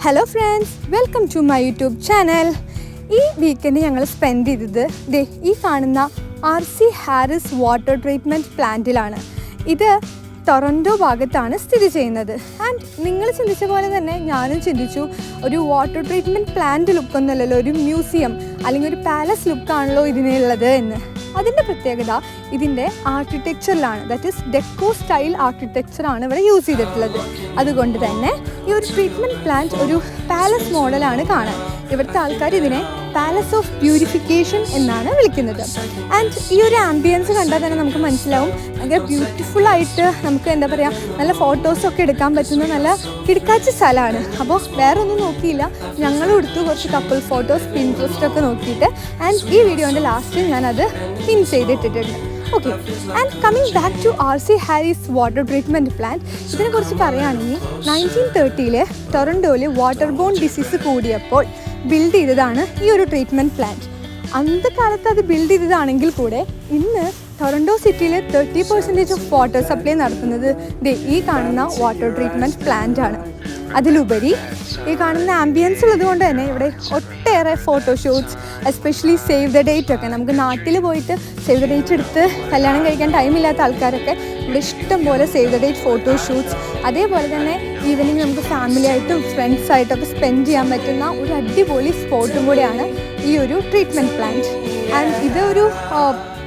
Hello friends, welcome to my YouTube channel. ഈ weekend ഞങ്ങൾ spend ചെയ്തത് ഈ കാണുന്ന RC ഹാരിസ് വാട്ടർ ട്രീറ്റ്മെൻറ്റ് പ്ലാന്റിലാണ്. ഇത് ടൊറൻറ്റോ ഭാഗത്താണ് സ്ഥിതി ചെയ്യുന്നത്. ആൻഡ് നിങ്ങൾ ചിന്തിച്ച പോലെ തന്നെ ഞാനും ചിന്തിച്ചു, ഒരു വാട്ടർ ട്രീറ്റ്മെൻറ്റ് പ്ലാന്റ് ലുക്കൊന്നുമല്ലല്ലോ, ഒരു മ്യൂസിയം അല്ലെങ്കിൽ ഒരു പാലസ് ലുക്കാണല്ലോ ഇതിനുള്ളത് എന്ന്. അതിൻ്റെ പ്രത്യേകത ഇതിൻ്റെ ആർക്കിടെക്ചറിലാണ്. ദാറ്റ് ഈസ് ഡെക്കോ സ്റ്റൈൽ ആർക്കിടെക്ചറാണ് ഇവിടെ യൂസ് ചെയ്തിട്ടുള്ളത്. അതുകൊണ്ട് തന്നെ ഈ ഒരു ട്രീറ്റ്മെൻറ്റ് പ്ലാന്റ് ഒരു പാലസ് മോഡലാണ് കാണാൻ. ഇവിടുത്തെ ആൾക്കാർ ഇതിനെ പാലസ് ഓഫ് പ്യൂരിഫിക്കേഷൻ എന്നാണ് വിളിക്കുന്നത്. ആൻഡ് ഈ ഒരു ആംബിയൻസ് കണ്ടാൽ തന്നെ നമുക്ക് മനസ്സിലാവും, ഭയങ്കര ബ്യൂട്ടിഫുള്ളായിട്ട് നമുക്ക് എന്താ പറയുക, നല്ല ഫോട്ടോസൊക്കെ എടുക്കാൻ പറ്റുന്ന നല്ല കിടക്കാച്ച സ്ഥലമാണ്. അപ്പോൾ വേറെ ഒന്നും നോക്കിയില്ല, ഞങ്ങളും എടുത്തു കുറച്ച് കപ്പിൾ ഫോട്ടോസ് പിൻട്രസ്റ്റൊക്കെ നോക്കിയിട്ട്. ആൻഡ് ഈ വീഡിയോൻ്റെ ലാസ്റ്റ് ഞാനത് പിൻ ചെയ്തിട്ടിട്ടുണ്ട്. Okay, and coming back to RC Harris water treatment plant. ഇതിനെക്കുറിച്ച് പറയുകയാണെങ്കിൽ 1930 ടൊറൻറ്റോയിൽ വാട്ടർ ബോൺ ഡിസീസ് കൂടിയപ്പോൾ ബിൽഡ് ചെയ്തതാണ് ഈ ഒരു ട്രീറ്റ്മെൻറ്റ് പ്ലാന്റ്. അന്നത്തെ കാലത്ത് അത് ബിൽഡ് ചെയ്തതാണെങ്കിൽ കൂടെ ഇന്ന് ടൊറൻറ്റോ സിറ്റിയിൽ 30% ഓഫ് വാട്ടർ സപ്ലൈ നടത്തുന്നത് ഈ കാണുന്ന വാട്ടർ ട്രീറ്റ്മെൻറ്റ് പ്ലാന്റ് ആണ്. അതിലുപരി ഈ കാണുന്ന ആംബിയൻസ് ഉള്ളത് കൊണ്ട് തന്നെ ഇവിടെ ഒട്ടേറെ photoshoots, especially save the date ഒക്കെ, നമുക്ക് നാട്ടിൽ പോയിട്ട് സേവ് ദ ഡേറ്റ് എടുത്ത് കല്യാണം കഴിക്കാൻ ടൈമില്ലാത്ത ആൾക്കാരൊക്കെ ഇവിടെ ഇഷ്ടം പോലെ സേവ് ദ ഡേറ്റ് ഫോട്ടോഷൂട്ട്സ്, അതേപോലെ തന്നെ ഈവനിങ് നമുക്ക് ഫാമിലി ആയിട്ടും ഫ്രണ്ട്സായിട്ടൊക്കെ സ്പെൻഡ് ചെയ്യാൻ പറ്റുന്ന ഒരു അടിപൊളി സ്പോട്ടും കൂടെയാണ് ഈ ഒരു ട്രീറ്റ്മെൻറ്റ് പ്ലാന്റ്. ആൻഡ് ഇതൊരു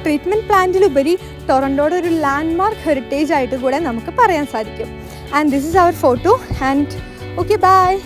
ട്രീറ്റ്മെൻറ്റ് പ്ലാന്റിലുപരി ടൊറൻറ്റോയുടെ ഒരു ലാൻഡ്മാർക്ക് ഹെറിറ്റേജ് ആയിട്ട് കൂടെ നമുക്ക് പറയാൻ സാധിക്കും. And this is our photo. And okay, bye.